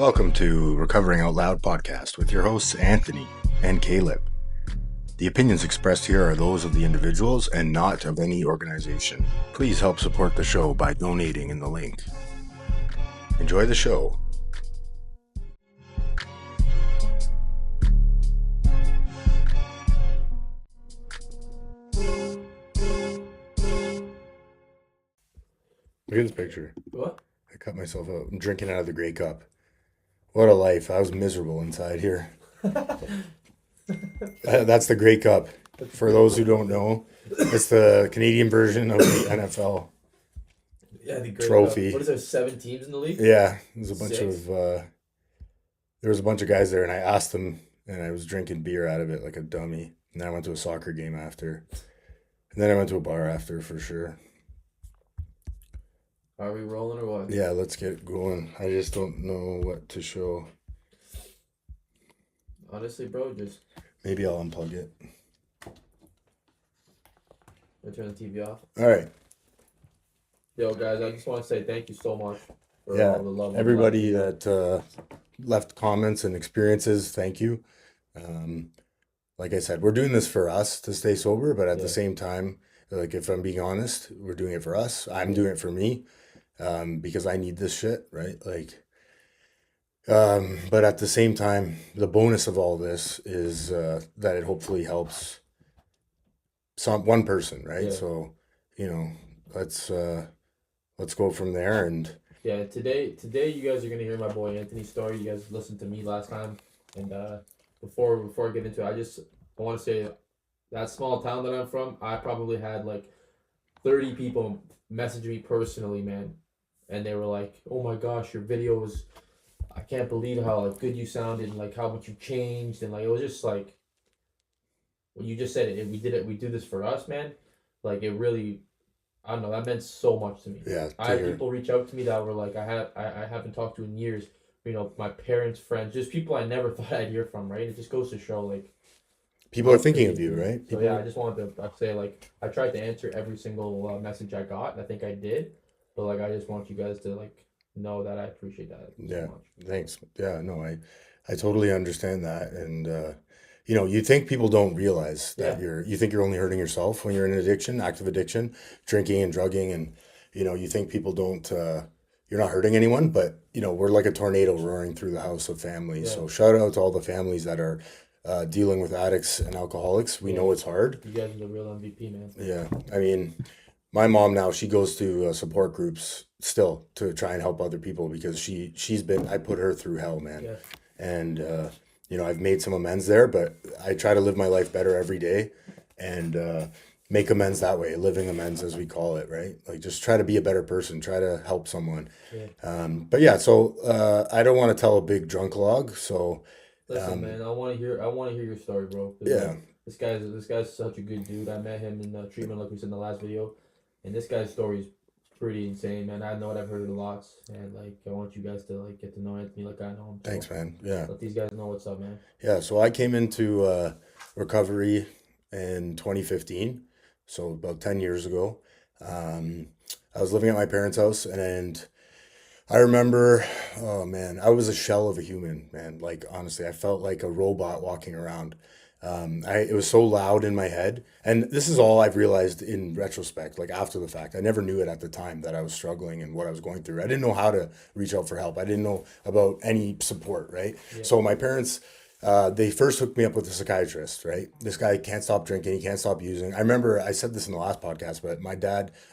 Welcome to Recovering Out Loud podcast with your hosts Anthony and Caleb. The opinions expressed here are those of the individuals and not of any organization. Please help support the show by donating in the link. Enjoy the show. Look at this picture. What? I cut myself out. I'm drinking out of the Grey Cup. What a life. I was miserable inside here. That's the Grey Cup. For those who don't know, it's the Canadian version of the NFL Yeah, the Grey trophy. Cup. What is there, 7 teams in the league? Yeah, there's a bunch Six? of there was a bunch of guys there, and I asked them, and I was drinking beer out of it like a dummy. And then I went to a soccer game after, and then I went to a bar after for sure. Are we rolling or what? Yeah, let's get going. I just don't know what to show. Honestly, bro, just Maybe I'll unplug it. turn the TV off. All right. Yo, guys, I just want to say thank you so much for Yeah, all the love. everybody that left comments and experiences, thank you. Like I said, we're doing this for us to stay sober, but at the Yeah. same time, like if I'm being honest, we're doing it for us. I'm doing it for me, because I need this shit, right? Like, but at the same time, the bonus of all this is that it hopefully helps one person, right? Yeah. So, let's go from there. And Yeah, today you guys are gonna hear my boy Anthony's story. You guys listened to me last time, and before I get into it, I want to say that small town that I'm from, I probably had like 30 people message me personally, man, and they were like, "Oh my gosh, your video was, I can't believe how like good you sounded, and like how much you changed," and like it was just like when you just said it, we do this for us, man. Like it really, I don't know, that meant so much to me. yeah, I to had hear. people reach out to me that were like, I haven't talked to in years. My parents, friends, just people I never thought I'd hear from. Right? It just goes to show like People how are thinking of crazy. you, right? So yeah, I just wanted to say like I tried to answer every single message I got. I think I did, but like I just want you guys to like know that I appreciate that so Yeah, much. thanks. Yeah, no, I totally understand that. And you think people don't realize that Yeah, you think you're only hurting yourself when you're in addiction, active addiction, drinking and drugging, and you think people don't you're not hurting anyone, but we're like a tornado roaring through the house of families. yeah, So shout out to all the families that are dealing with addicts and alcoholics. We yeah. know it's hard. You guys are the real MVP, man. Yeah, I mean, my mom now, she goes to support groups still to try and help other people because I put her through hell, man. Yeah, And I've made some amends there, but I try to live my life better every day and make amends that way, living amends as we call it, right? Like just try to be a better person, try to help someone. yeah. But yeah, so I don't want to tell a big drunk log, so Listen, um, man, I want to hear your story, bro. 'Cause, yeah, this guy's such a good dude. I met him in treatment, like we said in the last video, and this guy's story is pretty insane, man. I know it. I've heard it a lot, and like I want you guys to like get to know Anthony like I know him. So thanks, man. Yeah, let these guys know what's up, man. yeah. So I came into recovery in 2015, so about 10 years ago. Um, I was living at my parents' house, and I remember, oh man, I was a shell of a human, man. Like honestly, I felt like a robot walking around. It was so loud in my head, and this is all I've realized in retrospect, like after the fact. I never knew it at the time that I was struggling and what I was going through. I didn't know how to reach out for help. I didn't know about any support, right? Yeah, So my parents, they first hooked me up with a psychiatrist, right? This guy can't stop drinking, he can't stop using. I remember I said this in the last podcast, but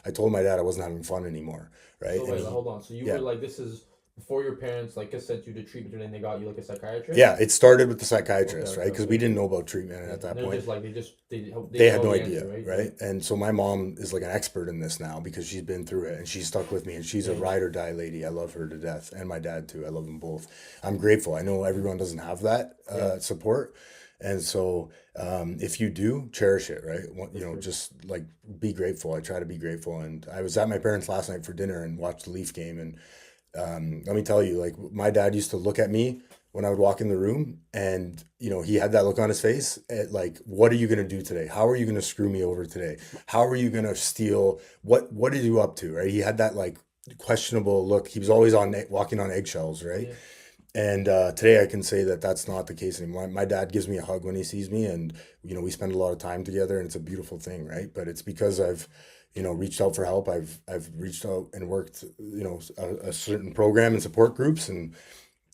I told my dad I wasn't having fun anymore, right? so And wait, he, hold on. So you yeah. were like, this is before your parents like sent you to treatment, and then they got you like a psychiatrist. Yeah, it started with the Okay, psychiatrist, right? okay, Because okay. we didn't know about treatment Yeah, at that and they're point. just like they They didn't had know no the idea, answer, right? Yeah, right? And so my mom is like an expert in this now because she's been through it and she's stuck with me and she's a yeah, ride or die lady. I love her to death and my dad too. I love them both. I'm grateful. I know everyone doesn't have that yeah, support. And so if you do, cherish it, right? for sure. Just like be grateful. I try to be grateful. And I was at my parents last night for dinner and watched the Leaf game. And let me tell you, like my dad used to look at me when I would walk in the room and he had that look on his face at like, what are you going to do today? How are you going to screw me over today? How are you going to steal? What are you up to? Right? He had that like questionable look. He was always walking on eggshells, right? Yeah, And today I can say that that's not the case anymore. My dad gives me a hug when he sees me, and we spend a lot of time together, and it's a beautiful thing, right? But it's because I've reached out for help. I've reached out and worked a certain program and support groups, and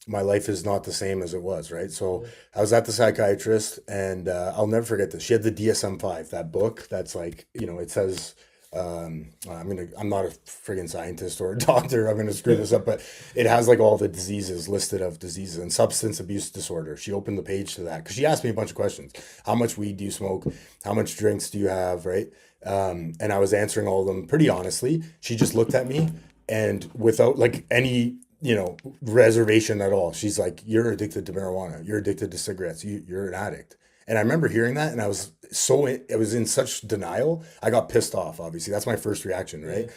my life is not the same as it was, right? So Yeah. I was at the psychiatrist, and I'll never forget this. She had the DSM-5, that book that's like, it says, I'm not a friggin' scientist or a doctor. I'm gonna screw this up, but it has like all the diseases listed of diseases and substance abuse disorder. She opened the page to that because she asked me a bunch of questions. How much weed do you smoke? How much drinks do you have? Right? And I was answering all of them pretty honestly. She just looked at me and without like any reservation at all. She's like, "You're addicted to marijuana. You're addicted to cigarettes. You're an addict." And I remember hearing that, and I was in such denial. I got pissed off. Obviously, that's my first reaction, Yeah. right?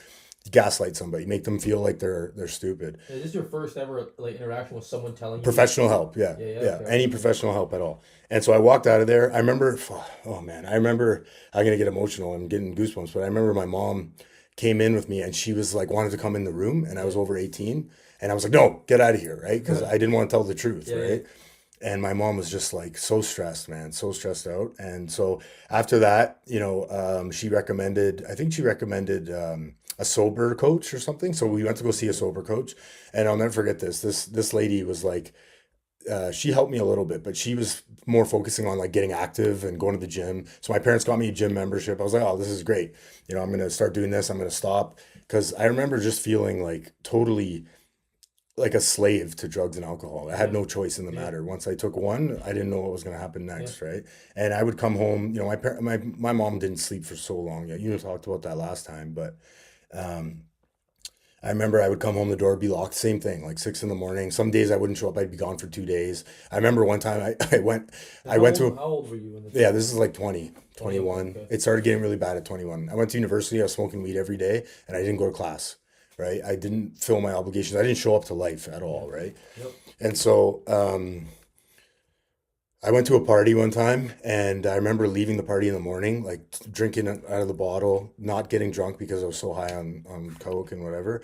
Gaslight somebody, make them feel like they're stupid. Is this your first ever like interaction with someone telling you? Professional help, yeah, Yeah, yeah, yeah, okay. any professional help at all. And so I walked out of there. I remember, oh man, I remember. I'm gonna get emotional. I'm getting goosebumps, but I remember my mom came in with me, and she was like wanted to come in the room, and I was over 18. And I was like, no, get out of here, right? Because I didn't want to tell the truth, Yeah, yeah. right? And my mom was just like so stressed, man, so stressed out. And so after that, she recommended, I think she recommended a sober coach or something. So we went to go see a sober coach, and I'll never forget this. This lady was like, she helped me a little bit, but she was more focusing on like getting active and going to the gym. So my parents got me a gym membership. I was like, oh, this is great. I'm gonna start doing this. I'm gonna stop because I remember just feeling like totally like a slave to drugs and alcohol. I had Yeah. no choice in the Yeah. matter. Once I took one, I didn't know what was going to happen Yeah. next, right? And I would come home. My mom didn't sleep for so long. Yeah, you talked about that last time, but um, I remember I would come home, the door would be locked. Same thing, like 6 in the morning. Some days I wouldn't show up. I'd be gone for 2 days. I remember one time I went, And I went to a, how old were you when this yeah, happened? this is like 20, 20. Okay. 21. Okay. It started getting really bad at 21. I went to university. I was smoking weed every day, and I didn't go to class, right? I didn't fill my obligations. I didn't show up to life at Yeah. all, right? Yep. And so I went to a party one time, and I remember leaving the party in the morning, like drinking it out of the bottle, not getting drunk because I was so high on coke and whatever.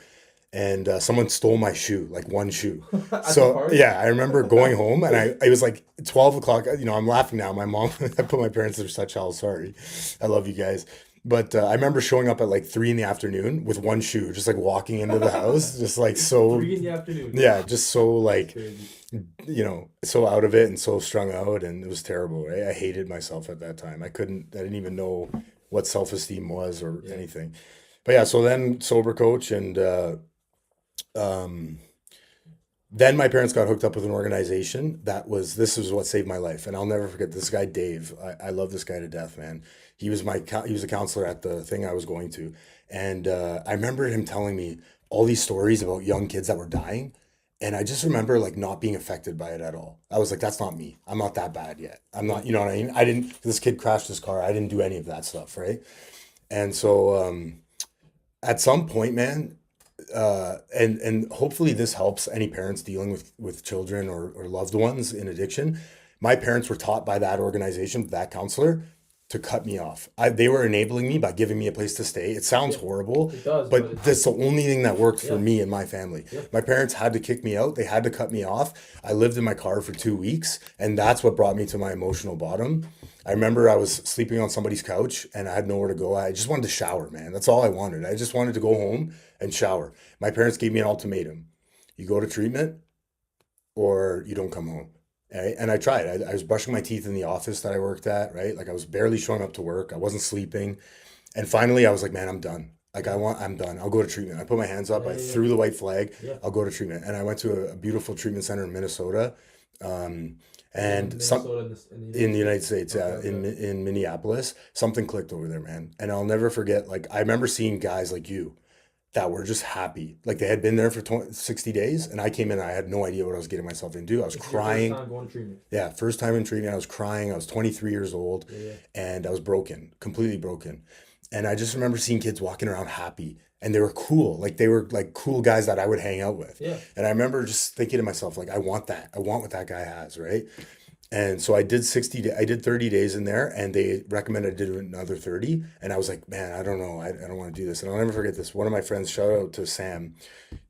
And someone stole my shoe, like one shoe. At the So party? yeah, I remember going home, and it was like 12 o'clock. I'm laughing now. My mom, I put my parents through such hell. Sorry, I love you guys. But I remember showing up at like 3 in the afternoon with one shoe, just like walking into the house, just like so, 3 in the afternoon. yeah, just so That's like crazy. so out of it and so strung out, and it was terrible, right? I hated myself at that time. I didn't even know what self-esteem was or Yeah. anything. But yeah, so then sober coach, and um, then my parents got hooked up with an organization this was what saved my life. And I'll never forget this guy, Dave. I love this guy to death, man. He was a counselor at the thing I was going to. And I remember him telling me all these stories about young kids that were dying. And I just remember like not being affected by it at all. I was like, that's not me. I'm not that bad yet. I'm not, you know what I mean? This kid crashed his car. I didn't do any of that stuff, right? And so at some point, man, and hopefully this helps any parents dealing with children or loved ones in addiction. My parents were taught by that organization, that counselor, to cut me off. They were enabling me by giving me a place to stay. It sounds Yeah. horrible, It does, but but that's the only thing that worked for yeah. me and my family. Yeah. My parents had to kick me out. They had to cut me off. I lived in my car for 2 weeks, and that's what brought me to my emotional bottom. I remember I was sleeping on somebody's couch, and I had nowhere to go. I just wanted to shower, man. That's all I wanted. I just wanted to go home and shower. My parents gave me an ultimatum. You go to treatment or you don't come home. Right? And I tried. I was brushing my teeth in the office that I worked at, right? Like I was barely showing up to work. I wasn't sleeping. And finally I was like, man, I'm done. Like I'm done. I'll go to treatment. I put my hands up. Yeah, I yeah, threw the white flag. yeah. I'll go to treatment. And I went to a beautiful treatment center in Minnesota. Um, In and some Minnesota, in the in the United United States. States, yeah, Okay, okay. in Minneapolis, something clicked over there, man. And I'll never forget. Like I remember seeing guys like you that were just happy, like they had been there for 60 days, and I came in. And I had no idea what I was getting myself into. I was This is your first crying. time going to treatment. Yeah, first time in treatment, I was crying. I was 23 years old, Yeah, yeah. and I was broken, completely broken. And I just remember seeing kids walking around happy, and they were cool. Like they were like cool guys that I would hang out with. Yeah. And I remember just thinking to myself, like, I want that. I want what that guy has, right? And so I did 30 days in there, and they recommended I did another 30. And I was like, man, I don't know. I don't want to do this. And I'll never forget this. One of my friends, shout out to Sam.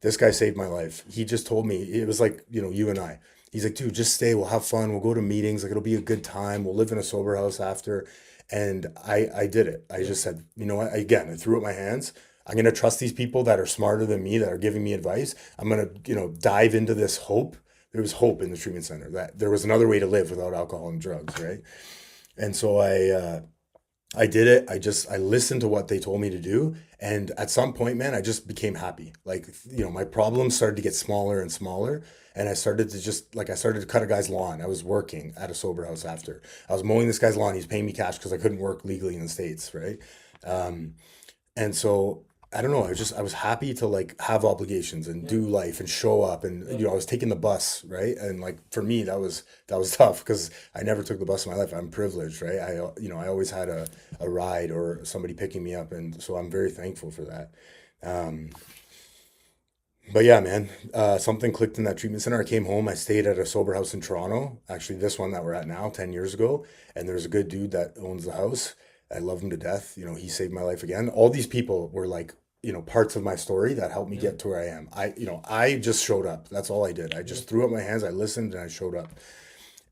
This guy saved my life. He just told me, it was like, you and I. He's like, dude, just stay. We'll have fun. We'll go to meetings. Like, it'll be a good time. We'll live in a sober house after. And I did it. I just said, you know what? Again, I threw up my hands. I'm going to trust these people that are smarter than me, that are giving me advice. I'm going to, dive into this hope. There was hope in the treatment center that there was another way to live without alcohol and drugs, right? And so I did it. I listened to what they told me to do, and at some point, man, I just became happy. Like, my problems started to get smaller and smaller, and I started to I started to cut a guy's lawn. I was working at a sober house after. I was mowing this guy's lawn. He's paying me cash because I couldn't work legally in the States, right? Um, and so I don't know. I was happy to like have obligations and Yeah. do life and show up, and Yeah. I was taking the bus, right? And like for me that was tough because I never took the bus in my life. I'm privileged, right? I always had a ride or somebody picking me up, and so I'm very thankful for that. Um, but yeah, man, something clicked in that treatment center. I came home. I stayed at a sober house in Toronto, actually this one that we're at now, 10 years ago. And there's a good dude that owns the house. I love him to death. He saved my life again. All these people were like, parts of my story that helped me Yeah. get to where I am. I just showed up. That's all I did. I Yeah. just threw up my hands. I listened and I showed up.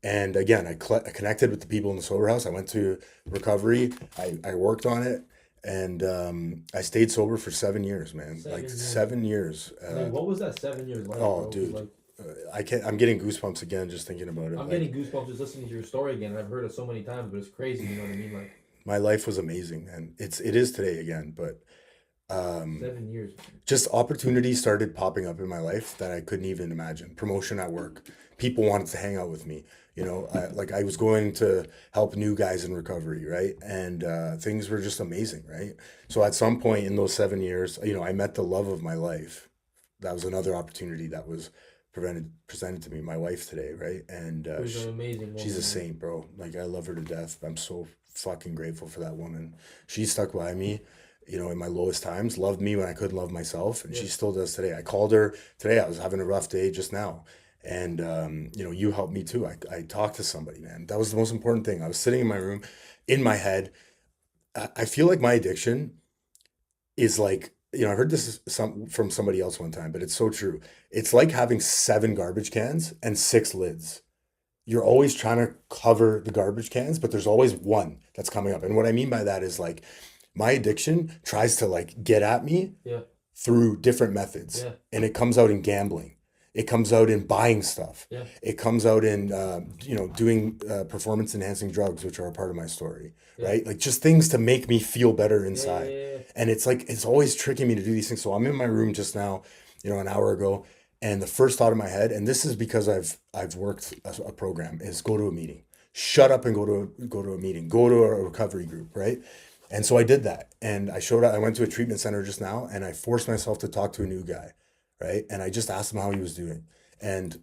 And again, I connected with the people in the sober house. I went to recovery. I worked on it. And I stayed sober for 7 years, man. Like 7 years. 7 years. Like, what was that 7 years like, Oh, bro? 'Cause, dude, like, I'm getting goosebumps again just thinking about it. I'm Like getting goosebumps just listening to your story again. I've heard it so many times, but it's crazy. You know what I mean? Like my life was amazing, and it is today again. But um, 7 years. just opportunities started popping up in my life that I couldn't even imagine. Promotion at work, people wanted to hang out with me. Like I was going to help new guys in recovery, right? And things were just amazing, right? So at some point in those 7 years, I met the love of my life. That was another opportunity that was presented to me, my wife today, right? And It was an amazing she's a woman, man. saint, bro. Like I love her to death. I'm so fucking grateful for that woman. She stuck by me, in my lowest times, loved me when I couldn't love myself, and Yeah. she still does today. I called her today. I was having a rough day just now. And you helped me too. I talked to somebody, man. That was the most important thing. I was sitting in my room, in my head. I feel like my addiction is like, I heard this from somebody else one time, but it's so true. It's like having seven garbage cans and six lids. You're always trying to cover the garbage cans, but there's always one that's coming up. And what I mean by that is like my addiction tries to like get at me Yeah. through different methods, Yeah. and it comes out in gambling. It comes out in buying stuff. Yeah. It comes out in doing performance enhancing drugs, which are a part of my story, Yeah. right? Like just things to make me feel better Yeah. Yeah. inside. Yeah. And it's like it's always tricking me to do these things. So I'm in my room just now, an hour ago, and the first thought in my head, and this is because I've worked a program, is go to a meeting. Shut up and go to a meeting. Go to a recovery group, right? And so I did that, and I showed up. I went to a treatment center just now, and I forced myself to talk to a new guy, right? And I just asked him how he was doing, and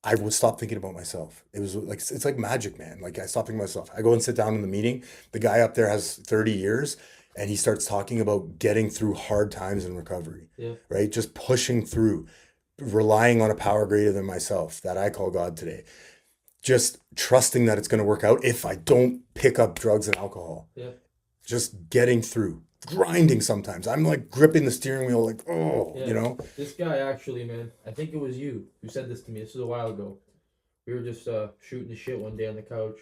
I would stop thinking about myself. It was like it's like magic, man. Like I stopped thinking about myself. I go and sit down in the meeting. The guy up there has 30 years, and he starts talking about getting through hard times in recovery, Yeah. right? Just pushing through, relying on a power greater than myself that I call God today. Just trusting that it's going to work out if I don't pick up drugs and alcohol. Yeah. Just getting through, grinding sometimes. I'm like gripping the steering wheel, like, oh, Yeah. This guy actually, man, I think it was you who said this to me. This was a while ago. We were just shooting the shit one day on the couch,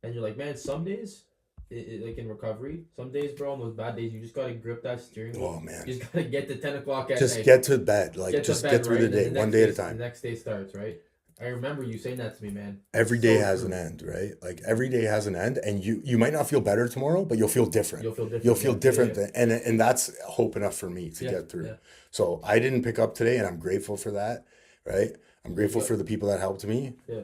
and you're like, man, some days, like in recovery, some days, bro, on those bad days, you just gotta grip that steering wheel. Oh, man. You just gotta get to 10 o'clock at Just night. get to bed. Like, Get to just bed, get through right? the And then day, one day at a time. The next day starts, right? I remember you saying that to me, man. Every day So has true. an end, right? Like every day has an end, and you might not feel better tomorrow, but you'll feel different. You'll feel different. You'll feel Yeah. different, Yeah. and that's hope enough for me to Yeah. get through. Yeah. So I didn't pick up today, and I'm grateful for that, right? I'm grateful got- for the people that helped me. Yeah.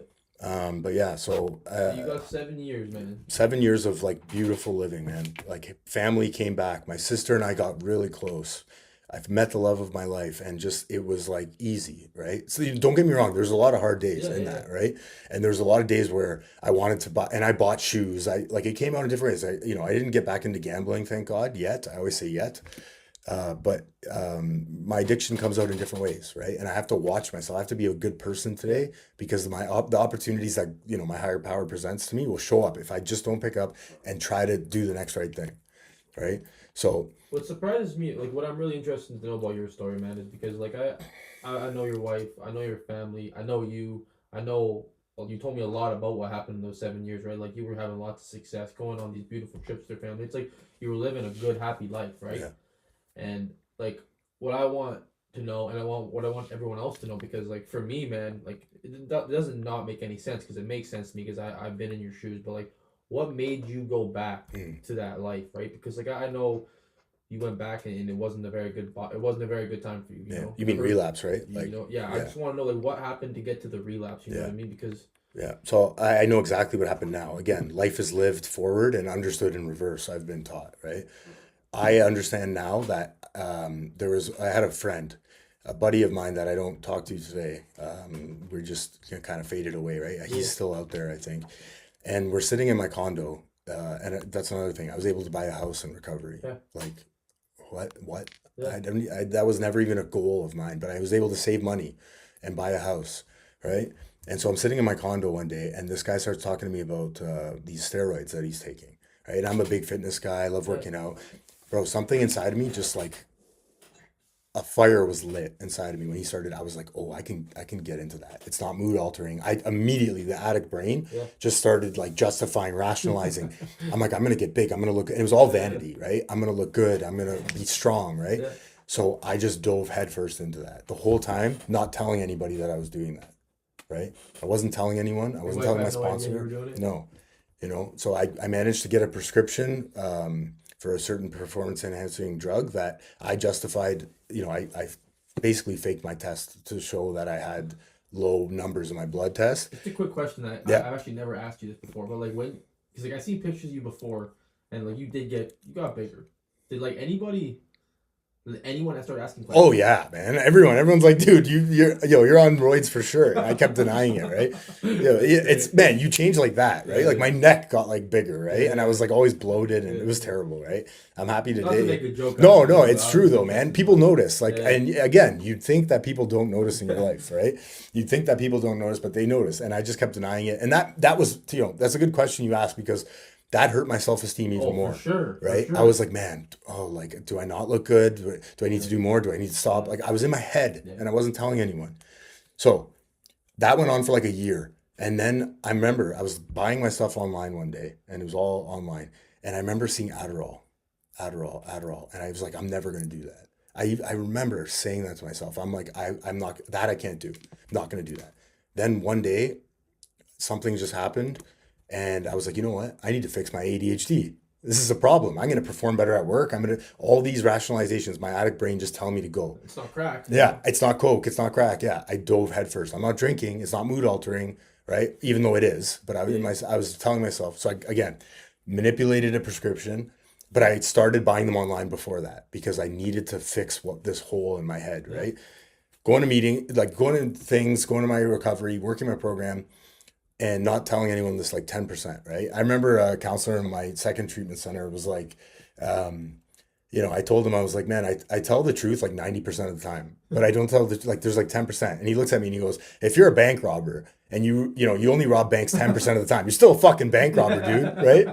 But yeah, so So you got 7 years, man. 7 years of like beautiful living, man. Like family came back. My sister and I got really close. I've met the love of my life, and just it was like easy, right? So don't get me wrong, there's a lot of hard days Yeah, in yeah. that, right? And there's a lot of days where I wanted to buy, and I bought shoes. I like it came out in different ways. I didn't get back into gambling, thank God, yet. I always say yet. But my addiction comes out in different ways, right? And I have to watch myself. I have to be a good person today because the opportunities that my higher power presents to me will show up if I just don't pick up and try to do the next right thing, right? So What surprises me, like what I'm really interested to know about your story, man, is because like I know your wife, I know your family, I know you, I know. Well, you told me a lot about what happened in those 7 years, right? Like you were having lots of success, going on these beautiful trips with your family. It's like you were living a good, happy life, right? yeah, And like what I want to know, and I want everyone else to know, because like for me, man, like it doesn't not make any sense because it makes sense to me because I've been in your shoes, but like what made you go back mm, to that life, right? Because like I know you went back and it wasn't a very good it wasn't a very good time for you, you yeah. know. You I've mean heard, relapse, right? you Like, know, yeah. I yeah, just want to know like what happened to get to the relapse. You know what yeah. I mean? Because Yeah. So I know exactly what happened now. Again, life is lived forward and understood in reverse, I've been taught, right? I understand now that I had a friend, a buddy of mine that I don't talk to today. We're just kind of faded away, right? yeah, He's still out there, I think. And we're sitting in my condo. That's another thing. I was able to buy a house in recovery. yeah, Like, what? yeah, That was never even a goal of mine, but I was able to save money and buy a house, right? And so I'm sitting in my condo one day, and this guy starts talking to me about these steroids that he's taking, right? And I'm a big fitness guy. I love yeah. working out. Bro, something inside of me just like a fire was lit inside of me when he started. I was like, oh, I can get into that. It's not mood altering. I immediately, the addict brain Yeah. just started like justifying, rationalizing. I'm like, I'm gonna get big. I'm gonna look. And it was all vanity, right? I'm gonna look good. I'm gonna be strong, right? Yeah. So I just dove headfirst into that the whole time, not telling anybody that I was doing that, right? I wasn't telling anyone. I Your wasn't wife telling my had no idea you were sponsor. doing it. No, so I managed to get a prescription for a certain performance enhancing drug that I justified. I basically faked my test to show that I had low numbers in my blood test. Just a quick question that Yeah. I've actually never asked you this before, but like when, because like I seen pictures of you before, and like you got bigger. Did like anyone that started asking Oh questions? yeah, man. Everyone's like, dude, you're on roids for sure. And I kept denying it, right? It's Right. man, you change like that, Yeah, right? Like yeah, my neck got like bigger, right? yeah, And I was like always bloated and yeah, it was yeah. terrible, right? I'm happy Not to make today. a joke out No, of it, no, but it's I was true though, just man. messing, People but notice. Like, yeah, and again, you'd think that people don't notice in your life, right? You'd think that people don't notice, but they notice. And I just kept denying it. And that was, that's a good question you asked because that hurt my self-esteem even oh more, for right? I sure, was like, man, oh, like, do I not look good? Do I need to yeah, do more? Do I need to stop? Like, I was in my head yeah, and I wasn't telling anyone. So that went on for like a year. And then I remember I was buying my stuff online one day and it was all online. And I remember seeing Adderall. And I was like, I'm never going to do that. I remember saying that to myself. I'm like, I'm not, that I can't do. I'm not going to do that. Then one day, something just happened and I was like, you know what? I need to fix my ADHD. This is a problem. I'm going to perform better at work. All these rationalizations, my addict brain just telling me to go. it's not cracked, you Yeah, know. it's not Coke, it's not crack. Yeah, I dove headfirst. I'm not drinking. It's not mood altering, right? Even though it is, but Yeah, I was telling myself. So I again manipulated a prescription, but I started buying them online before that because I needed to fix what this hole in my head, yeah, right? Going to meeting, like going to things, going to my recovery, working my program, and not telling anyone this like 10%, right? I remember a counselor in my second treatment center was like, um, I told him, I was like, man, I tell the truth like 90% of the time, but I don't tell like, there's like 10%. And he looks at me and he goes, if you're a bank robber and you only rob banks 10% of the time, you're still a fucking bank robber, dude. Right.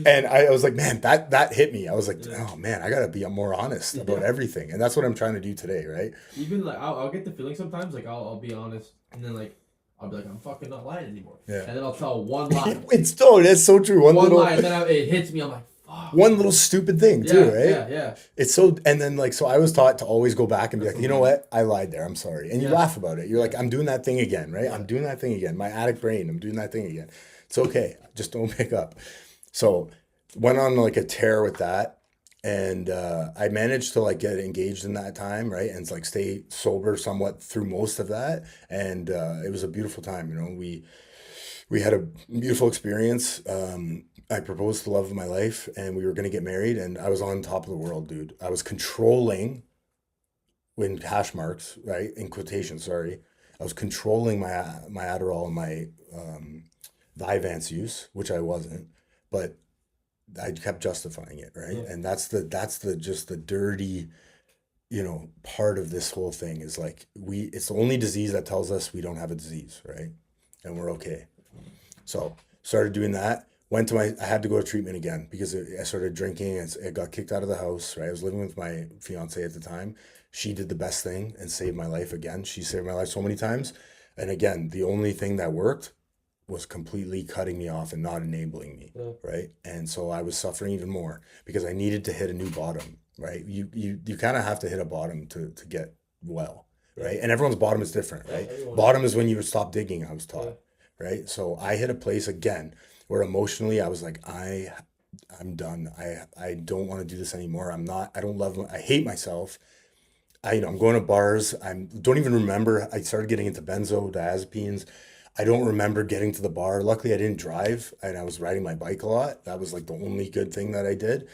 And I was like, man, that hit me. I was like, yeah, oh man, I gotta be more honest about yeah. everything. And that's what I'm trying to do today. Right. Even like I'll get the feeling sometimes like I'll be honest, and then like I'll be like I'm fucking not lying anymore, Yeah. and then I'll tell one lie, That's so true. one lie, and then it hits me. I'm like, fuck. One little stupid thing too, Yeah, right? yeah, yeah, It's so, and then like, so I was taught to always go back and be that's like, the you know mind. what? I lied there. I'm sorry. And you Yeah, laugh about it. You're like, yeah, I'm doing that thing again, right? yeah, I'm doing that thing again. My addict brain, I'm doing that thing again. It's okay. Just don't pick up. So went on like a tear with that. And I managed to like get engaged in that time, right? And like stay sober somewhat through most of that. And it was a beautiful time. We had a beautiful experience. I proposed to the love of my life, and we were gonna get married, and I was on top of the world, dude. I was controlling, when hash marks, right, in quotation, sorry. I was controlling my Adderall and my Vyvanse use, which I wasn't, but I kept justifying it, right? Yeah. And that's the just the dirty, part of this whole thing is like it's the only disease that tells us we don't have a disease, right? And we're okay. So started doing that. I had to go to treatment again because I started drinking and I got kicked out of the house, right? I was living with my fiance at the time. She did the best thing and saved my life again. She saved my life so many times. And again, the only thing that worked was completely cutting me off and not enabling me, Yeah. right? And so I was suffering even more because I needed to hit a new bottom, right? You kind of have to hit a bottom to get well, right? And everyone's bottom is different, Yeah, right? everyone. Bottom is when you stop digging, I was Yeah. taught, right? So I hit a place again where emotionally I was like, I'm done. I don't want to do this anymore. I don't love, I hate myself. I'm going to bars. Don't even remember. I started getting into benzodiazepines. I don't remember getting to the bar. Luckily, I didn't drive and I was riding my bike a lot. That was like the only good thing that I did.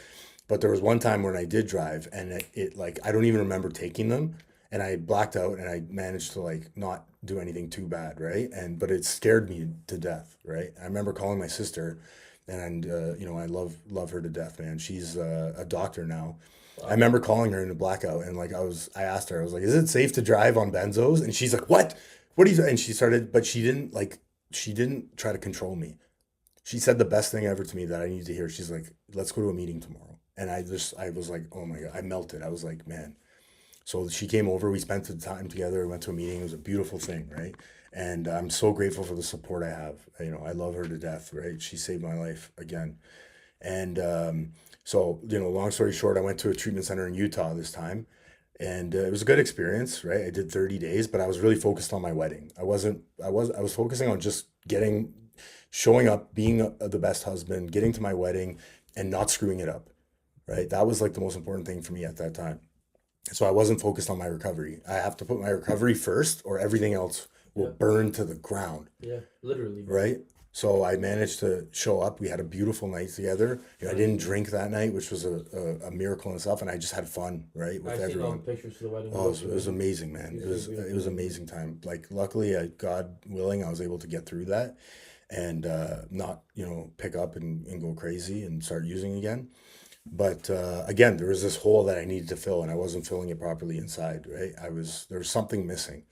But there was one time when I did drive and it like, I don't even remember taking them and I blacked out and I managed to like not do anything too bad, right? But it scared me to death, right? I remember calling my sister and I love her to death, man. She's a doctor now. I Wow. remember calling her in a blackout and like I asked her, I was like, "Is it safe to drive on benzos?" And she's like, "What? What are you?" And she started, but she didn't try to control me. She said the best thing ever to me that I needed to hear. She's like, "Let's go to a meeting tomorrow." And I was like, "Oh my God," I melted. I was like, "Man." So she came over. We spent the time together. We went to a meeting. It was a beautiful thing, right? And I'm so grateful for the support I have. I love her to death, right? She saved my life again. And so, long story short, I went to a treatment center in Utah this time, and it was a good experience, right? I did 30 days, but I was really focused on my wedding. I was focusing on just showing up, being the best husband, getting to my wedding, and not screwing it up, right? That was like the most important thing for me at that time. So I wasn't focused on my recovery. I have to put my recovery first, or everything else will Yeah. burn to the ground, Yeah. Literally, bro. right? So I managed to show up. We had a beautiful night together. I Nice. didn't drink that night, which was a miracle in itself, and I just had fun, right, I with seen all the everyone. pictures for the wedding. Oh, it was amazing, man. It's It so was beautiful. amazing time. Like luckily, God willing, I was able to get through that and not pick up and go crazy and start using again. But again, there was this hole that I needed to fill, and I wasn't filling it properly inside, right? There was something missing.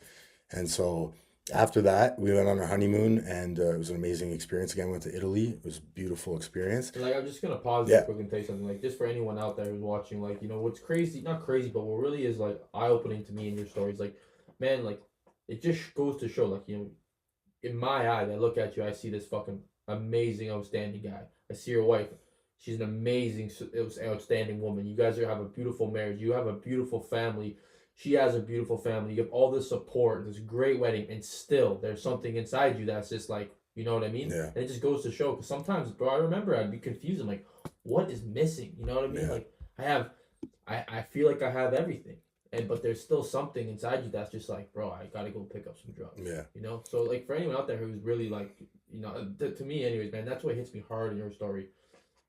And so after that, we went on our honeymoon, and it was an amazing experience. Again, went to Italy. It was a beautiful experience. And like, I'm just gonna pause real Yeah, quick and tell you something. Like, just for anyone out there who's watching, like, what's crazy, not crazy, but what really is like eye opening to me in your stories, like, man, like, it just goes to show, like, in my eyes, I look at you, I see this fucking amazing, outstanding guy. I see your wife. She's an amazing, outstanding woman. You guys have a beautiful marriage. You have a beautiful family. She has a beautiful family. You have all this support, this great wedding, and still there's something inside you that's just like, you know what I mean? yeah, And it just goes to show. Because sometimes, bro, I remember I'd be confused. I'm like, what is missing? You know what I mean? yeah, Like, I feel like I have everything, but there's still something inside you that's just like, bro, I gotta go pick up some drugs. yeah, So like for anyone out there who's really like, to me, anyways, man, that's what hits me hard in your story,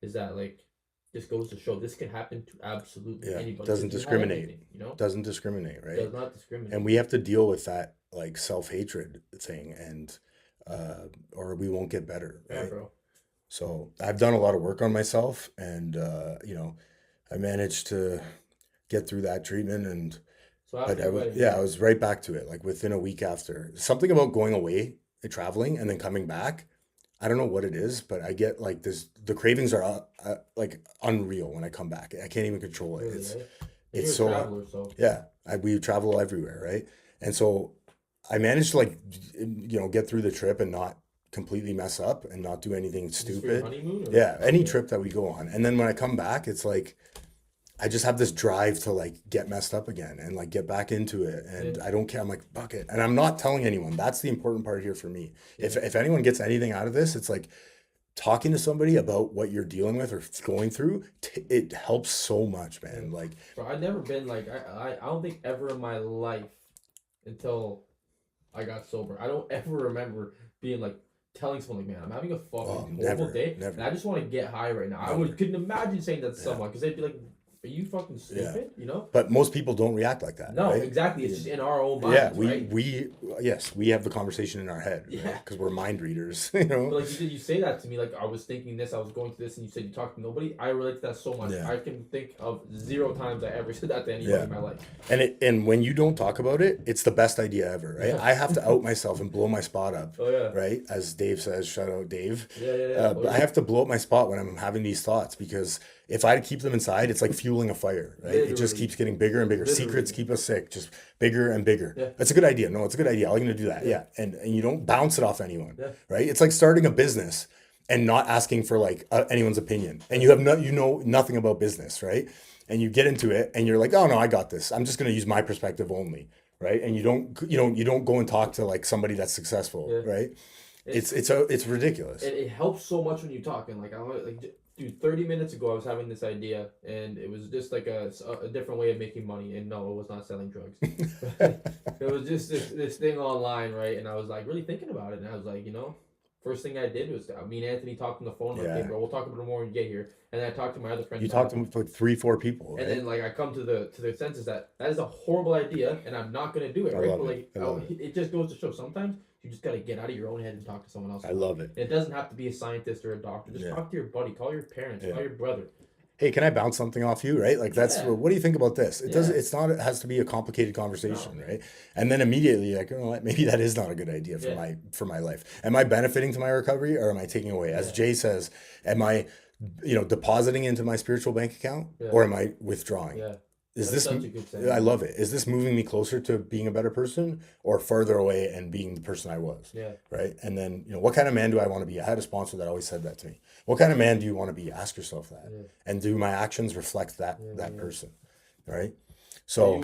is that like, just goes to show this can happen to absolutely yeah. anybody. Doesn't 'Cause you have discriminate. everything, Doesn't discriminate, It does right? not And discriminate. we have to deal with that like self-hatred thing, and or we won't get better, Yeah, right? bro. So I've done a lot of work on myself, and I managed to get through that treatment, and So but after your wedding, I was right back to it like within a week after. Something about going away, traveling, and then coming back. I don't know what it is, but I get like this. The cravings are like unreal when I come back. I can't even control it. really, eh? And It's you're a so traveler, so yeah. We travel everywhere, right? And so I managed to like get through the trip and not completely mess up and not do anything is this for your stupid. honeymoon or Yeah, any okay? trip that we go on. And then when I come back, it's like I just have this drive to like get messed up again and like get back into it. Yeah, And I don't care. I'm like, fuck it. And I'm not telling anyone. That's the important part here for me. yeah, If anyone gets anything out of this, it's like talking to somebody about what you're dealing with or going through. It helps so much, yeah. man. Like, Bro, I've never been like I don't think ever in my life until I got sober. I don't ever remember being like telling someone like, man, I'm having a oh, fucking horrible never, day, and never, I just want to get high right now. never. Couldn't imagine saying that to Yeah, someone because they'd be like, are you fucking stupid? You know? But most people don't react like that. No, right? exactly. It's just in our own minds, Yeah, right? we have the conversation in our head, Yeah. because we're mind readers, you know. But like you say that to me, like I was thinking this, I was going to this, and you said you talked to nobody. I relate to that so much. Yeah. I can think of 0 times I ever said that to anybody in my life. And when you don't talk about it, it's the best idea ever, right? Yeah. I have to out myself and blow my spot up. Oh yeah. Right? As Dave says, shout out Dave. Yeah. But I have to blow up my spot when I'm having these thoughts, because if I keep them inside, it's like fueling a fire, right? It just Literally. keeps getting bigger and bigger. Literally. Secrets keep us sick, just bigger and bigger. Yeah. That's a good idea. No, it's a good idea. I'm going to do that. Yeah. And you don't bounce it off anyone, Yeah. right? It's like starting a business and not asking for like anyone's opinion. And you know nothing about business, right? And you get into it and you're like, oh no, I got this. I'm just going to use my perspective only, right? And you don't go and talk to like somebody that's successful, Yeah. right? It's ridiculous. It helps so much when you talk, and like dude, 30 minutes ago I was having this idea, and it was just like a different way of making money, and no, it was not selling drugs. It was just this thing online, right? And I was like really thinking about it, and I was like, first thing I did was me and Anthony talked on the phone. Like, Yeah. hey, bro, we'll talk about it more when you get here. And then I talked to my other friends. You talked to like 3-4 people, right? And then like I come to the senses that is a horrible idea, and I'm not gonna do it. Right? But like it just goes to show sometimes you just gotta get out of your own head and talk to someone else. I love it. It doesn't have to be a scientist or a doctor. Just talk to your buddy, call your parents, call your brother. Hey, can I bounce something off you, right? Like what do you think about this? It has to be a complicated conversation, right? And then immediately like, maybe that is not a good idea for my life. Am I benefiting to my recovery, or am I taking away? As Jay says, am I depositing into my spiritual bank account, or am I withdrawing? Yeah. Is That's this, such a good saying. I love it. Is this moving me closer to being a better person, or farther away and being the person I was? Yeah. Right. And then, what kind of man do I want to be? I had a sponsor that always said that to me. What kind of man do you want to be? Ask yourself that. Yeah. And do my actions reflect that person? Right. So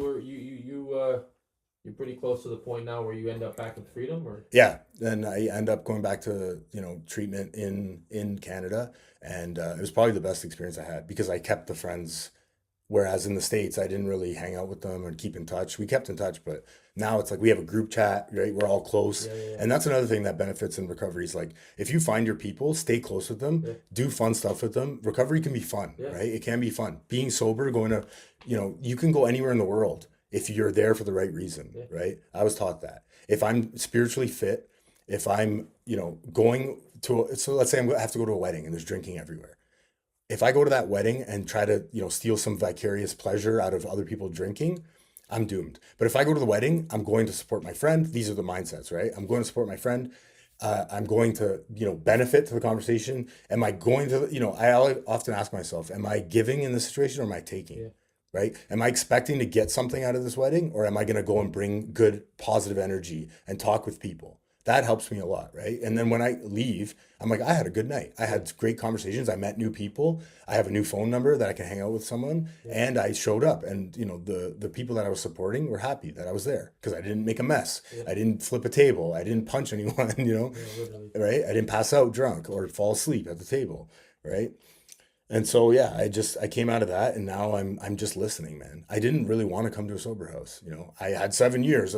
you're pretty close to the point now where you end up back in freedom, or? Yeah. Then I end up going back to, treatment in Canada. And it was probably the best experience I had, because I kept the friends. Whereas in the States, I didn't really hang out with them and keep in touch. We kept in touch, but now it's like we have a group chat, right? We're all close. Yeah. And that's another thing that benefits in recovery is like, if you find your people, stay close with them, do fun stuff with them. Recovery can be fun, right? It can be fun. Being sober, going to, you can go anywhere in the world if you're there for the right reason, right? I was taught that. If I'm spiritually fit, if I'm, going to, so let's say I have to go to a wedding and there's drinking everywhere. If I go to that wedding and try to, steal some vicarious pleasure out of other people drinking, I'm doomed. But if I go to the wedding, I'm going to support my friend. These are the mindsets, right? I'm going to support my friend. I'm going to, benefit to the conversation. Am I going to, I often ask myself, am I giving in this situation, or am I taking? Yeah. Right? Am I expecting to get something out of this wedding, or am I going to go and bring good, positive energy and talk with people? That helps me a lot, right? And then when I leave, I'm like, I had a good night. I had great conversations. I met new people. I have a new phone number that I can hang out with someone. And I showed up, and the people that I was supporting were happy that I was there, because I didn't make a mess. I didn't flip a table. I didn't punch anyone, right? I didn't pass out drunk or fall asleep at the table, right? And so I came out of that, and now I'm just listening, man. I didn't really want to come to a sober house. I had 7 years.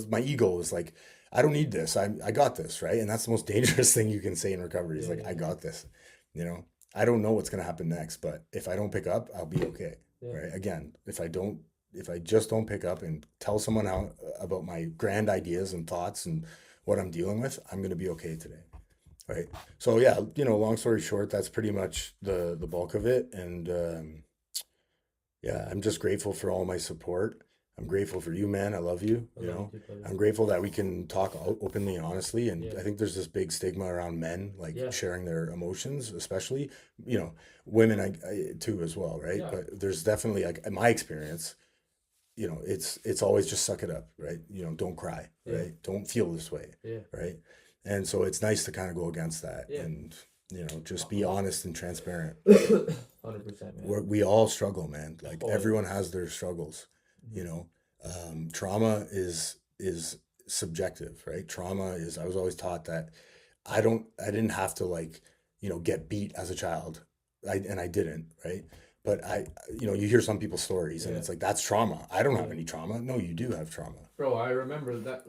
My ego was like, I don't need this. I got this, right? And that's the most dangerous thing you can say in recovery is I got this. I don't know what's gonna happen next, but if I don't pick up, I'll be okay. Right? Again, if I just don't pick up and tell someone about my grand ideas and thoughts and what I'm dealing with, I'm gonna be okay today. Right. So long story short, that's pretty much the bulk of it. And I'm just grateful for all my support. I'm grateful for you, man. I love you. I'm grateful that we can talk openly and honestly. And I think there's this big stigma around men, sharing their emotions, especially, women I too as well, right? But there's definitely, like, in my experience, it's always just suck it up, right? Don't cry, right? Don't feel this way, right? And so it's nice to kind of go against that and, just be honest and transparent. 100%, man. We all struggle, man. Like, everyone has their struggles. Trauma is subjective, right? Trauma is, I was always taught that I didn't have to get beat as a child. I didn't, right? But you hear some people's stories and it's like, that's trauma. I don't have any trauma. No, you do have trauma. Bro, I remember that,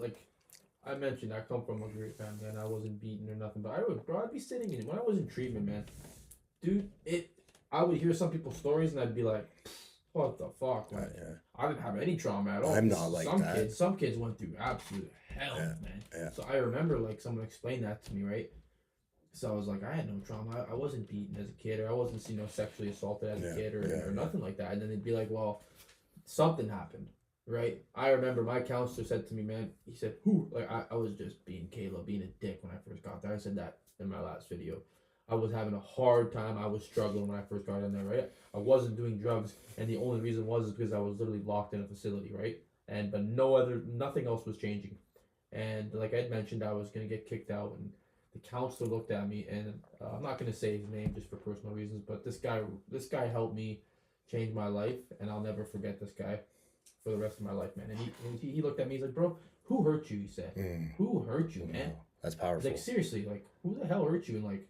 I mentioned I come from a great family and I wasn't beaten or nothing, but I'd be sitting in it when I was in treatment, man. Dude, I would hear some people's stories and I'd be like, what the fuck? Like, I didn't have any trauma at all. I'm not like that. Some kids went through absolute hell, man. Yeah. So I remember like someone explained that to me, right? So I was like, I had no trauma. I wasn't beaten as a kid, or I wasn't, sexually assaulted as a kid, or nothing like that. And then they'd be like, well, something happened, right? I remember my counselor said to me, man, he said, who? Like, I was just being Caleb, being a dick when I first got there. I said that in my last video. I was having a hard time. I was struggling when I first got in there, right? I wasn't doing drugs, and the only reason was because I was literally locked in a facility, right? But nothing else was changing. And like I mentioned, I was gonna get kicked out, and the counselor looked at me, and I'm not gonna say his name just for personal reasons, but this guy helped me change my life, and I'll never forget this guy for the rest of my life, man. And he looked at me, he's like, bro, who hurt you? He said, who hurt you, man? That's powerful. Like, seriously, like, who the hell hurt you? And like,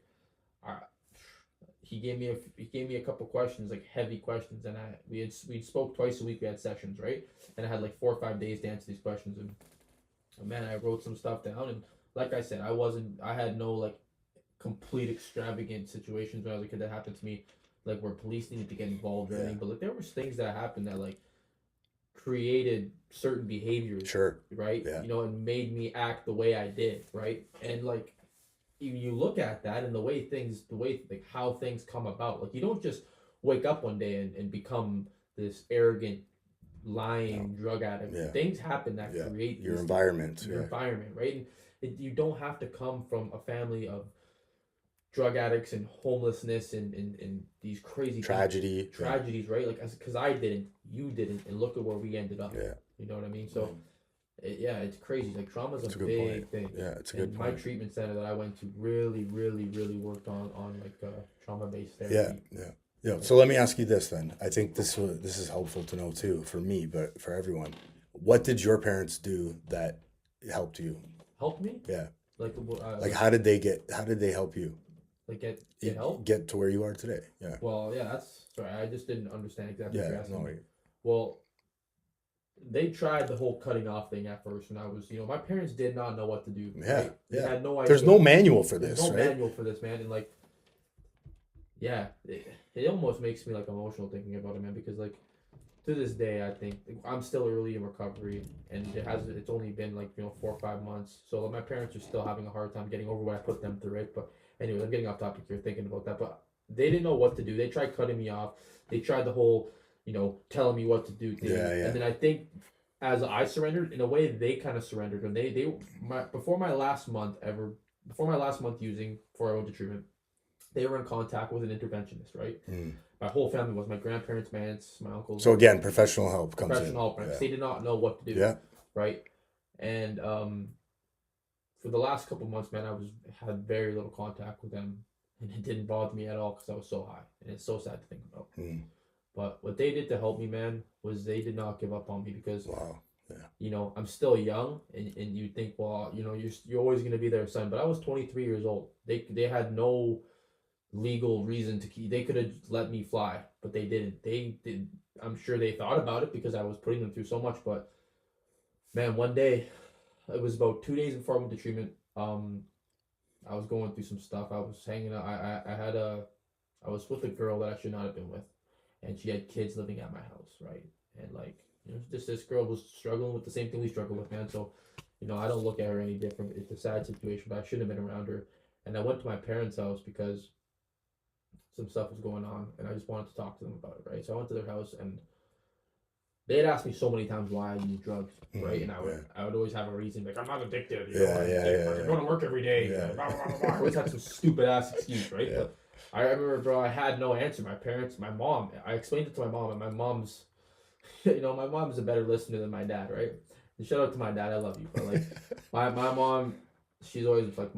he gave me a couple questions, like heavy questions, and we spoke twice a week. We had sessions, right? And I had like 4 or 5 days to answer these questions, and man, I wrote some stuff down. And like I said, I had no like complete extravagant situations when I was a kid that happened to me, like where police needed to get involved or anything. But like there was things that happened that like created certain behaviors, right? And made me act the way I did, right? And like you look at that and the way like how things come about. Like you don't just wake up one day and become this arrogant, lying drug addict. Things happen that create your environment. Environment, right? And you don't have to come from a family of drug addicts and homelessness and these crazy tragedies, right? Like, because I didn't, you didn't, and look at where we ended up. You know what I mean? So it's crazy. Like trauma's a big thing. It's a good point. My treatment center that I went to really worked on like trauma-based therapy. Yeah. So let me ask you this then. I think this is helpful to know too for me, but for everyone. What did your parents do that helped you? Helped me? Yeah. Like how did they help you? Like get help? Get to where you are today. Yeah. Well, yeah, I just didn't understand exactly what you're asking. No. Well, they tried the whole cutting off thing at first, and I was, my parents did not know what to do. Right? They had no idea. There's no manual for this, right? Manual for this, man. And like, it almost makes me like emotional thinking about it, man, because like to this day, I think I'm still early in recovery, and it's only been like 4 or 5 months, so my parents are still having a hard time getting over what I put them through, right? But anyway, I'm getting off topic here thinking about that, but they didn't know what to do. They tried cutting me off. They tried the whole telling me what to do thing. And then I think as I surrendered, in a way they kind of surrendered, and before my last month using, before I went to treatment, they were in contact with an interventionist, right? My whole family was, my grandparents, my aunts, my uncles. So again, professional help comes in. Professional help, right? They did not know what to do, right? And for the last couple months, man, I had very little contact with them, and it didn't bother me at all because I was so high, and it's so sad to think about. But what they did to help me, man, was they did not give up on me, because I'm still young, and you think, well, you're always gonna be their son. But I was 23 years old. They had no legal reason to keep. They could have let me fly, but they didn't. They did. I'm sure they thought about it because I was putting them through so much. But man, one day, it was about 2 days before I went to treatment. I was going through some stuff. I was hanging out. I was with a girl that I should not have been with, and she had kids living at my house, right? And like, this girl was struggling with the same thing we struggle with, man. So, I don't look at her any different. It's a sad situation, but I shouldn't have been around her. And I went to my parents' house because some stuff was going on, and I just wanted to talk to them about it, right? So I went to their house, and they had asked me so many times why I use drugs, right? And I would always have a reason, like, I'm not addicted. I go to work every day. Blah, blah, blah, blah. I always had some stupid ass excuse, right? But I remember, bro, I had no answer. My parents, my mom, I explained it to my mom, and my mom's, my mom's a better listener than my dad, right? And shout out to my dad, I love you, but like, my mom, she's always like,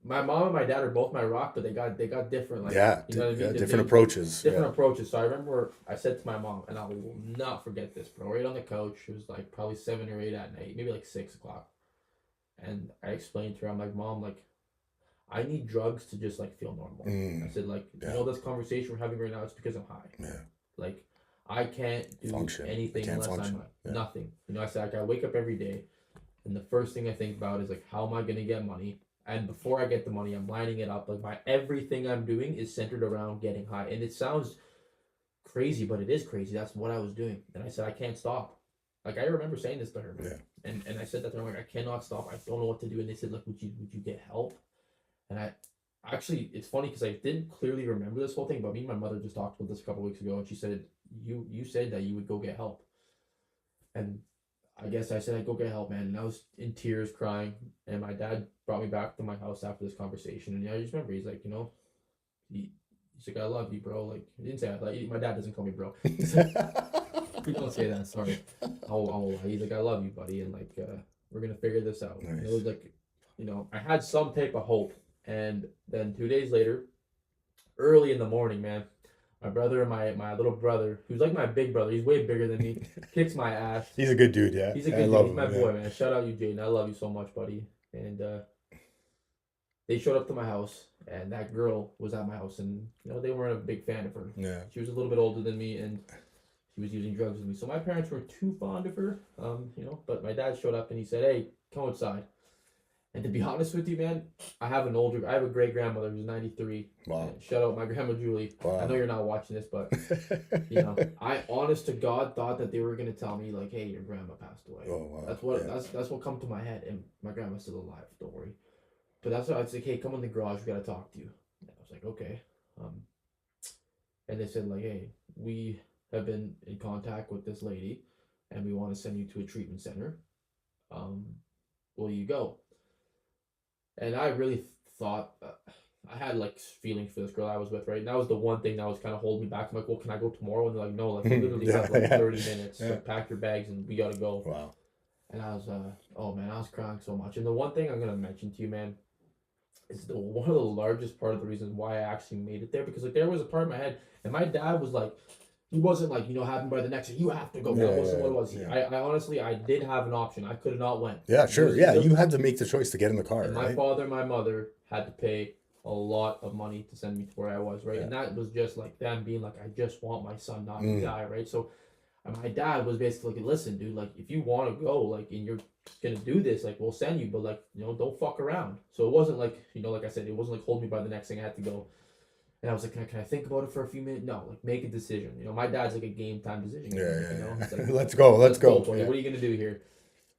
my mom and my dad are both my rock, but they got different, like, different approaches. Different approaches. So I remember I said to my mom, and I will not forget this, bro. Right on the couch, it was like probably 7 or 8 at night, maybe like 6 o'clock. And I explained to her, I'm like, Mom, like, I need drugs to just like feel normal. I said, like, this conversation we're having right now, it's because I'm high. Like, I can't do anything unless I'm nothing. I said, I wake up every day, and the first thing I think about is like, how am I gonna get money? And before I get the money, I'm lining it up. Like, everything I'm doing is centered around getting high. And it sounds crazy, but it is crazy. That's what I was doing. And I said, I can't stop. Like, I remember saying this to her, man. Yeah. And I said that to her, I'm like, I cannot stop. I don't know what to do. And they said, look, would you get help? And I actually, it's funny because I didn't clearly remember this whole thing, but me and my mother just talked about this a couple weeks ago, and she said, you said that you would go get help. And I guess I said I'd go get help, man. And I was in tears, crying. And my dad brought me back to my house after this conversation. And I just remember, he's like, he's like, I love you, bro. Like, he didn't say that. Like, my dad doesn't call me bro. He don't say that, sorry. He's like, I love you, buddy. And like, we're going to figure this out. Nice. It was like, I had some type of hope. And then 2 days later, early in the morning, man, my brother and my little brother, who's like my big brother, he's way bigger than me, kicks my ass. He's a good dude, yeah. He's a good dude. He's my boy, man. Shout out you, Jaden. I love you so much, buddy. And they showed up to my house, and that girl was at my house, and they weren't a big fan of her. Yeah. She was a little bit older than me, and she was using drugs with me. So my parents weren't too fond of her, but my dad showed up and he said, hey, come outside. And to be honest with you, man, I have a great grandmother who's 93. Wow. And shout out my grandma Julie. Wow. I know you're not watching this, but I honest to God thought that they were gonna tell me like, hey, your grandma passed away. Oh wow. That's what come to my head. And my grandma's still alive, don't worry. But that's what I was like, hey, come in the garage, we gotta talk to you. And I was like, okay. And they said like, hey, we have been in contact with this lady, and we want to send you to a treatment center. Will you go? And I really thought, I had like feelings for this girl I was with, right? And that was the one thing that was kind of holding me back. I'm like, well, can I go tomorrow? And they're like, no, like we literally have like 30 minutes. Yeah. Like, pack your bags and we gotta go. Wow. And I was, oh man, I was crying so much. And the one thing I'm gonna mention to you, man, is one of the largest part of the reasons why I actually made it there, because like there was a part of my head, and my dad was like, he wasn't like, happened by the next day, you have to go. That wasn't what it was. Yeah. I honestly, I did have an option. I could have not went. Yeah, sure. Yeah, you had to make the choice to get in the car, and my father and my mother had to pay a lot of money to send me to where I was, right? Yeah. And that was just like them being like, I just want my son not to die, right? So my dad was basically like, listen, dude, like if you want to go, like, and you're gonna do this, like we'll send you, but like, don't fuck around. So it wasn't like, like I said, it wasn't like hold me by the next thing I had to go. And I was like, can I think about it for a few minutes? No, like make a decision. My dad's like a game time decision. Yeah. Like, let's go. Buddy. Yeah. What are you gonna do here?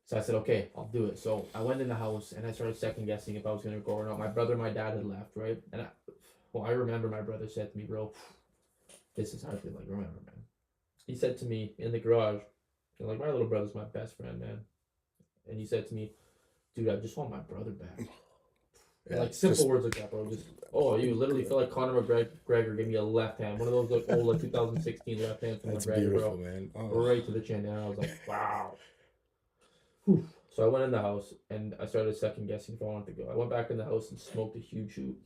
So I said, okay, I'll do it. So I went in the house and I started second guessing if I was gonna go or not. My brother and my dad had left, right? And I remember my brother said to me, bro, this is hard to like remember, man. He said to me in the garage, and like my little brother's my best friend, man. And he said to me, dude, I just want my brother back. Yeah, like simple words like that, bro. Just you literally feel like Conor McGregor gave me a left hand, one of those like old like 2016 left hands from McGregor, bro. Man. Right to the chin. And I was like, wow. Whew. So I went in the house and I started second guessing if I wanted to go. I went back in the house and smoked a huge shoot.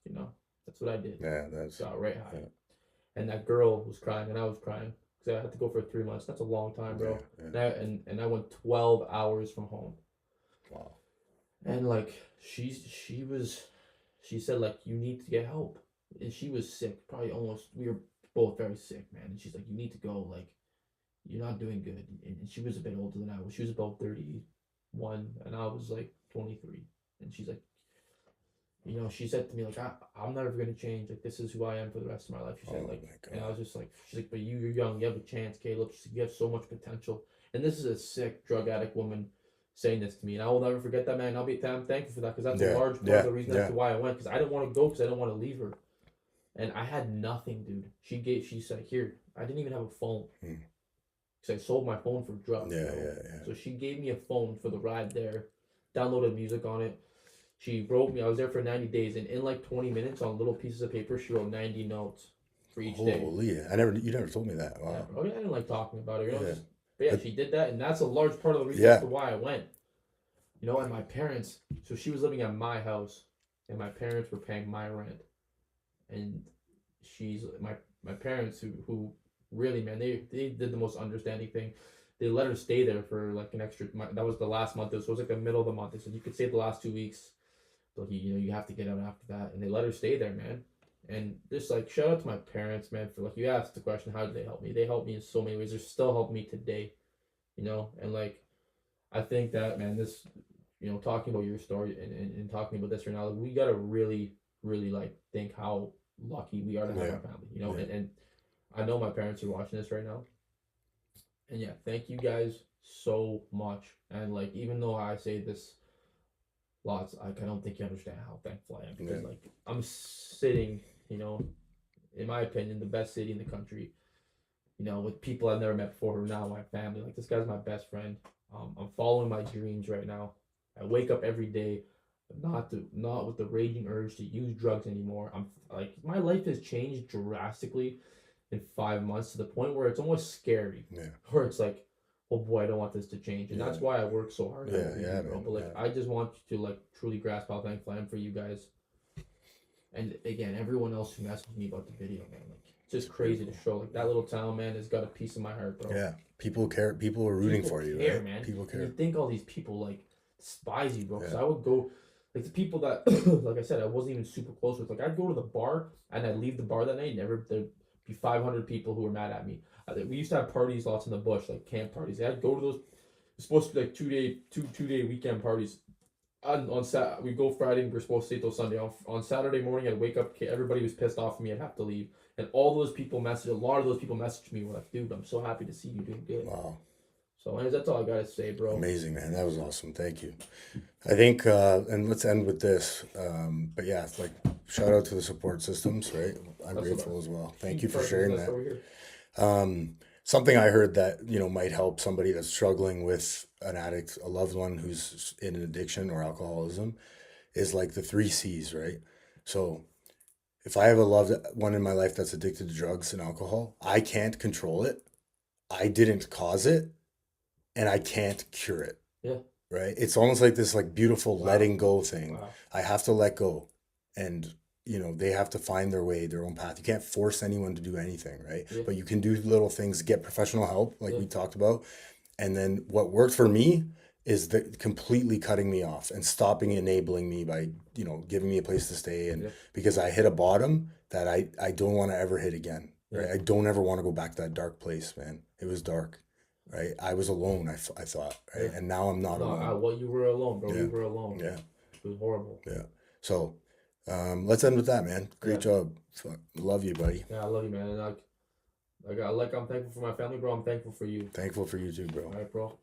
That's what I did. Yeah, that's got right high. Yeah. And that girl was crying and I was crying because I had to go for 3 months. That's a long time, bro. Yeah. And I went 12 hours from home. Wow. And like she said like you need to get help, and she was sick, we were both very sick, man. And she's like, you need to go, like you're not doing good. And she was a bit older than I was. She was about 31 and I was like 23. And she's like, she said to me like, I'm never gonna change, like this is who I am for the rest of my life. She said and I was just like, she's like, but you're young, you have a chance, Caleb. She's like, you have so much potential. And this is a sick drug addict woman saying this to me, and I will never forget that, man. I'm thankful for that, because that's a large part of the reason as to why I went, because I didn't want to go, because I didn't want to leave her, and I had nothing, dude. She said, here, I didn't even have a phone, because I sold my phone for drugs. Yeah. So she gave me a phone for the ride there, downloaded music on it. She wrote me, I was there for 90 days, and in like 20 minutes on little pieces of paper, she wrote 90 notes for each day. Holy, you never told me that. Wow. Yeah, bro. I didn't like talking about it, But yeah, she did that, and that's a large part of the reason as to why I went. And my parents, so she was living at my house, and my parents were paying my rent. And she's, my parents, who really, man, they did the most understanding thing. They let her stay there for like an extra month. That was the last month, so it was like the middle of the month. They said, you could stay the last 2 weeks, but you have to get out after that. And they let her stay there, man. And just like shout out to my parents, man, for like, you asked the question, how did they help me? They helped me in so many ways. They're still helping me today, and like I think that, man, this, talking about your story and talking about this right now, like, we gotta really, really like think how lucky we are to have our family, and I know my parents are watching this right now. And yeah, thank you guys so much. And like, even though I say this lots, I don't think you understand how thankful I am because Yeah. like I'm sitting, you know, in my opinion, the best city in the country. You know, with people I've never met before who are now my family. Like this guy's my best friend. I'm following my dreams right now. I wake up every day, not with the raging urge to use drugs anymore. I'm like my life has changed drastically in 5 months to the point where it's almost scary. Yeah. Where it's like, oh boy, I don't want this to change, and Yeah. that's why I work so hard. Yeah, at what we yeah, do, bro. man, But like, yeah. I just want you to like truly grasp how thankful I am for you guys, and again, everyone else who messaged me about the video, man. Like, it's just crazy to show. Like that little town, man, has got a piece of my heart, bro. Yeah. People care. People are rooting People for you, care, right? man. People And care. you think all these people like despise you, bro? Because Yeah. I would go, like the people that, like I said, I wasn't even super close with. Like I'd go to the bar and I'd leave the bar that night. Never there'd be 500 people who were mad at me. We used to have parties lots in the bush, like camp parties. I'd go to those. It's supposed to be like two day weekend parties. We go Friday and we're supposed to stay till Sunday. On Saturday morning, I'd wake up. Everybody was pissed off at me. I'd have to leave, and all those people messaged. A lot of those people messaged me. Were like, "Dude, I'm so happy to see you doing good." Wow. So, anyways, that's all I gotta say, bro. Amazing, man. That was awesome. Thank you. I think, and let's end with this. But yeah, it's like shout out to the support systems, right? I'm That's grateful what- as well. Thank you for Person sharing that's that. over here. Something I heard that, might help somebody that's struggling with an addict, a loved one who's in an addiction or alcoholism, is like the three C's, right? So if I have a loved one in my life that's addicted to drugs and alcohol, I can't control it. I didn't cause it, and I can't cure it. Yeah. Right? It's almost like this like beautiful Wow. letting go thing. Wow. I have to let go, and they have to find their way, their own path. You can't force anyone to do anything, right? Yeah. But you can do little things, get professional help, like Yeah. we talked about. And then what worked for me is completely cutting me off and stopping enabling me by, giving me a place to stay. And Yeah. because I hit a bottom that I don't want to ever hit again, right? Yeah. I don't ever want to go back to that dark place, man. It was dark, right? I was alone, I thought, right? Yeah. And now I'm not alone. Well, you were alone, bro. Yeah. You were alone. Yeah. It was horrible. Yeah. So, let's end with that, man. Great job. Love you, buddy. Yeah, I love you, man. And I'm thankful for my family, bro. I'm thankful for you. Thankful for you too, bro. All right, bro.